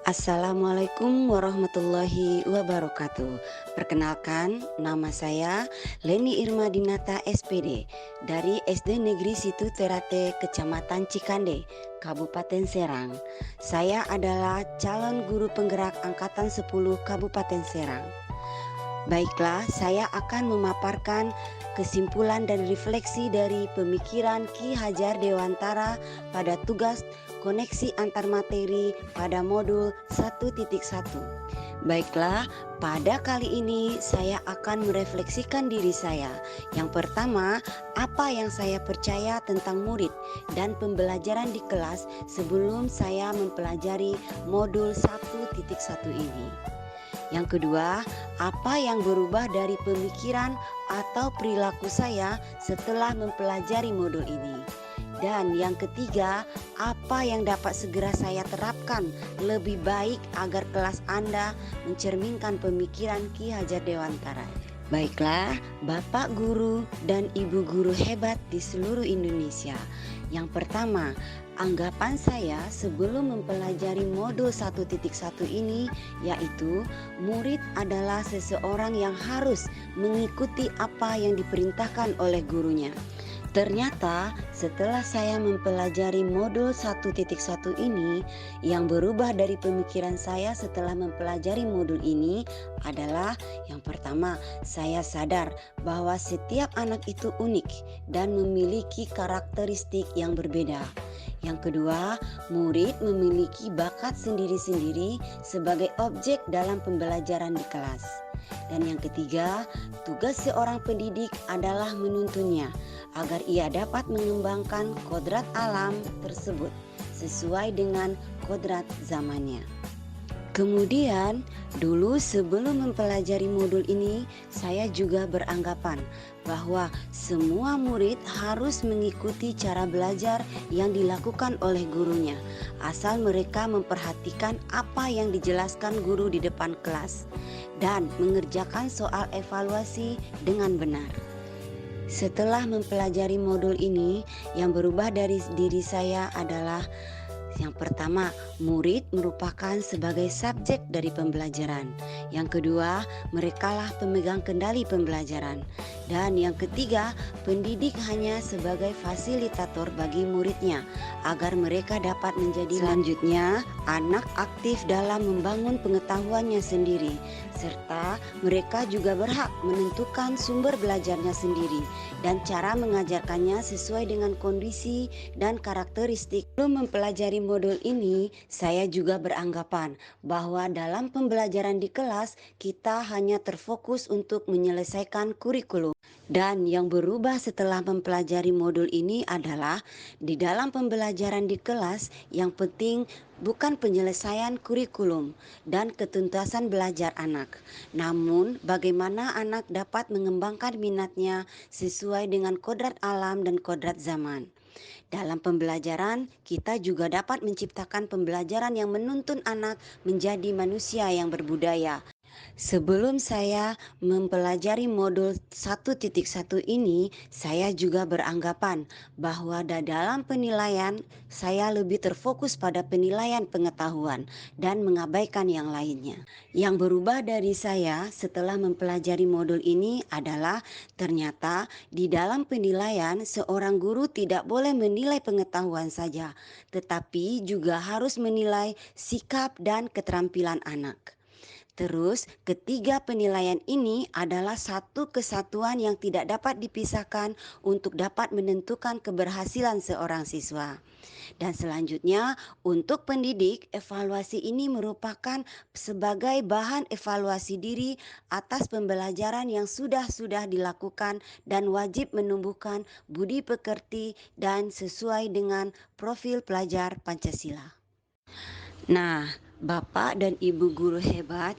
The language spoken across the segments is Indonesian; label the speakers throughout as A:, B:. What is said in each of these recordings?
A: Assalamualaikum warahmatullahi wabarakatuh. Perkenalkan, nama saya Leni Irma Dinata SPD dari SD Negeri Situ Terate, Kecamatan Cikande, Kabupaten Serang. Saya adalah calon guru penggerak Angkatan 10 Kabupaten Serang. Baiklah, saya akan memaparkan kesimpulan dan refleksi dari pemikiran Ki Hajar Dewantara pada tugas koneksi antar materi pada modul 1.1. Baiklah, pada kali ini saya akan merefleksikan diri saya. Yang pertama, apa yang saya percaya tentang murid dan pembelajaran di kelas sebelum saya mempelajari modul 1.1 ini. Yang kedua, apa yang berubah dari pemikiran atau perilaku saya setelah mempelajari modul ini. Dan yang ketiga, apa yang dapat segera saya terapkan lebih baik agar kelas Anda mencerminkan pemikiran Ki Hajar Dewantara. Baiklah, Bapak guru dan Ibu guru hebat di seluruh Indonesia. Yang pertama, anggapan saya sebelum mempelajari modul 1.1 ini yaitu murid adalah seseorang yang harus mengikuti apa yang diperintahkan oleh gurunya. Ternyata setelah saya mempelajari modul 1.1 ini, yang berubah dari pemikiran saya setelah mempelajari modul ini adalah yang pertama, saya sadar bahwa setiap anak itu unik dan memiliki karakteristik yang berbeda. Yang kedua, murid memiliki bakat sendiri-sendiri sebagai objek dalam pembelajaran di kelas. Dan yang ketiga, tugas seorang pendidik adalah menuntunnya agar ia dapat mengembangkan kodrat alam tersebut sesuai dengan kodrat zamannya. Kemudian, dulu sebelum mempelajari modul ini, saya juga beranggapan bahwa semua murid harus mengikuti cara belajar yang dilakukan oleh gurunya, asal mereka memperhatikan apa yang dijelaskan guru di depan kelas dan mengerjakan soal evaluasi dengan benar. Setelah mempelajari modul ini, yang berubah dari diri saya adalah yang pertama, murid merupakan sebagai subjek dari pembelajaran. Yang kedua, merekalah pemegang kendali pembelajaran. Dan yang ketiga, pendidik hanya sebagai fasilitator bagi muridnya agar mereka dapat menjadi. Selanjutnya, anak aktif dalam membangun pengetahuannya sendiri, serta mereka juga berhak menentukan sumber belajarnya sendiri dan cara mengajarkannya sesuai dengan kondisi dan karakteristik. Sebelum mempelajari modul ini, saya juga beranggapan bahwa dalam pembelajaran di kelas kita hanya terfokus untuk menyelesaikan kurikulum. Dan yang berubah setelah mempelajari modul ini adalah di dalam pembelajaran di kelas yang penting bukan penyelesaian kurikulum dan ketuntasan belajar anak, namun bagaimana anak dapat mengembangkan minatnya sesuai dengan kodrat alam dan kodrat zaman. Dalam pembelajaran, kita juga dapat menciptakan pembelajaran yang menuntun anak menjadi manusia yang berbudaya. Sebelum saya mempelajari modul 1.1 ini, saya juga beranggapan bahwa dalam penilaian saya lebih terfokus pada penilaian pengetahuan dan mengabaikan yang lainnya. Yang berubah dari saya setelah mempelajari modul ini adalah ternyata di dalam penilaian seorang guru tidak boleh menilai pengetahuan saja, tetapi juga harus menilai sikap dan keterampilan anak. Terus, ketiga penilaian ini adalah satu kesatuan yang tidak dapat dipisahkan untuk dapat menentukan keberhasilan seorang siswa. Dan selanjutnya, untuk pendidik, evaluasi ini merupakan sebagai bahan evaluasi diri atas pembelajaran yang sudah dilakukan dan wajib menumbuhkan budi pekerti dan sesuai dengan profil pelajar Pancasila. Nah, Bapak dan Ibu guru hebat,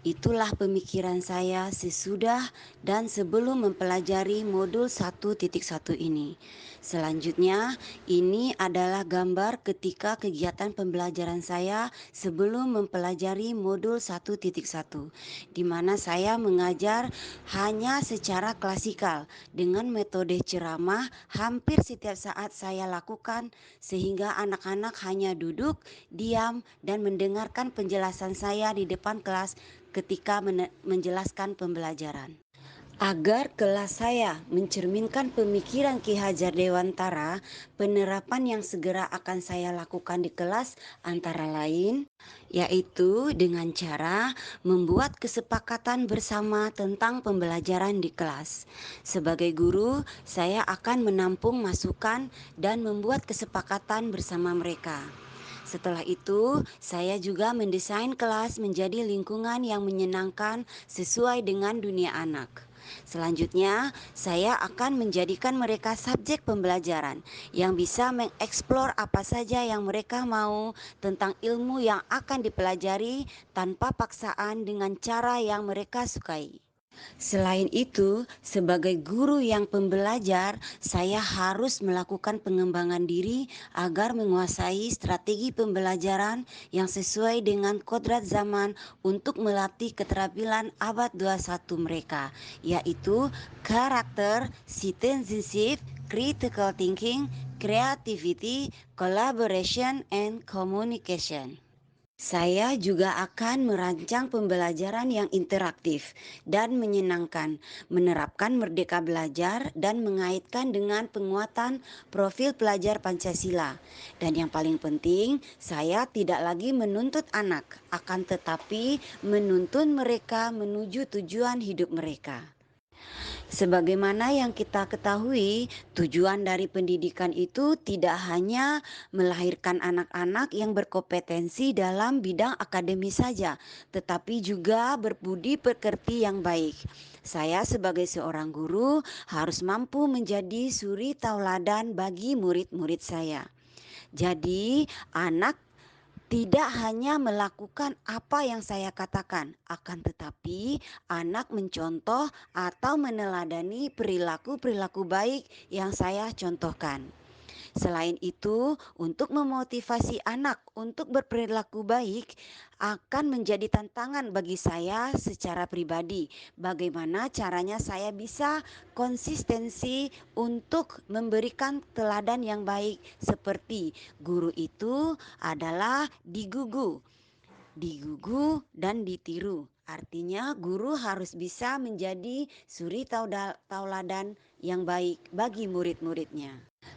A: Itulah pemikiran saya sesudah dan sebelum mempelajari modul 1.1 ini. Selanjutnya, ini adalah gambar ketika kegiatan pembelajaran saya sebelum mempelajari modul 1.1, di mana saya mengajar hanya secara klasikal dengan metode ceramah hampir setiap saat saya lakukan sehingga anak-anak hanya duduk, diam, dan mendengarkan penjelasan saya di depan kelas ketika menjelaskan pembelajaran. Agar kelas saya mencerminkan pemikiran Ki Hajar Dewantara, penerapan yang segera akan saya lakukan di kelas antara lain yaitu dengan cara membuat kesepakatan bersama tentang pembelajaran di kelas. Sebagai guru, saya akan menampung masukan dan membuat kesepakatan bersama mereka. Setelah itu, saya juga mendesain kelas menjadi lingkungan yang menyenangkan sesuai dengan dunia anak. Selanjutnya, saya akan menjadikan mereka subjek pembelajaran yang bisa mengeksplor apa saja yang mereka mau tentang ilmu yang akan dipelajari tanpa paksaan dengan cara yang mereka sukai. Selain itu, sebagai guru yang pembelajar, saya harus melakukan pengembangan diri agar menguasai strategi pembelajaran yang sesuai dengan kodrat zaman untuk melatih keterampilan abad 21 mereka, yaitu karakter, citizenship, critical thinking, creativity, collaboration, and communication. Saya juga akan merancang pembelajaran yang interaktif dan menyenangkan, menerapkan merdeka belajar dan mengaitkan dengan penguatan profil pelajar Pancasila. Dan yang paling penting, saya tidak lagi menuntut anak, akan tetapi menuntun mereka menuju tujuan hidup mereka. Sebagaimana yang kita ketahui, tujuan dari pendidikan itu tidak hanya melahirkan anak-anak yang berkompetensi dalam bidang akademis saja, tetapi juga berbudi pekerti yang baik. Saya sebagai seorang guru harus mampu menjadi suri tauladan bagi murid-murid saya. Jadi, anak tidak hanya melakukan apa yang saya katakan, akan tetapi anak mencontoh atau meneladani perilaku-perilaku baik yang saya contohkan. Selain itu, untuk memotivasi anak untuk berperilaku baik akan menjadi tantangan bagi saya secara pribadi. Bagaimana caranya saya bisa konsistensi untuk memberikan teladan yang baik, seperti guru itu adalah digugu dan ditiru. Artinya guru harus bisa menjadi suri tauladan yang baik bagi murid-muridnya.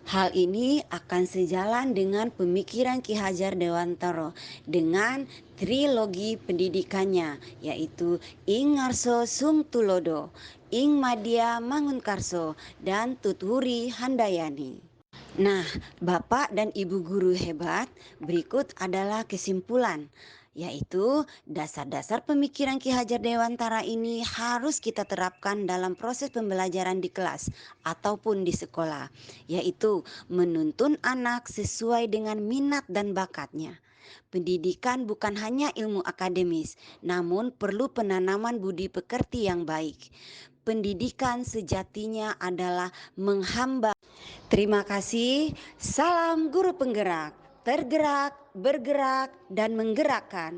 A: Hal ini akan sejalan dengan pemikiran Ki Hajar Dewantara dengan trilogi pendidikannya, yaitu Ing Ngarso Sung Tulodo, Ing Madya Mangunkarso, dan Tuthuri Handayani. Nah, Bapak dan Ibu guru hebat, berikut adalah kesimpulan, yaitu dasar-dasar pemikiran Ki Hajar Dewantara ini harus kita terapkan dalam proses pembelajaran di kelas ataupun di sekolah, yaitu menuntun anak sesuai dengan minat dan bakatnya. Pendidikan bukan hanya ilmu akademis, namun perlu penanaman budi pekerti yang baik. Pendidikan sejatinya adalah menghamba. Terima kasih. Salam guru penggerak, tergerak, bergerak, dan menggerakkan.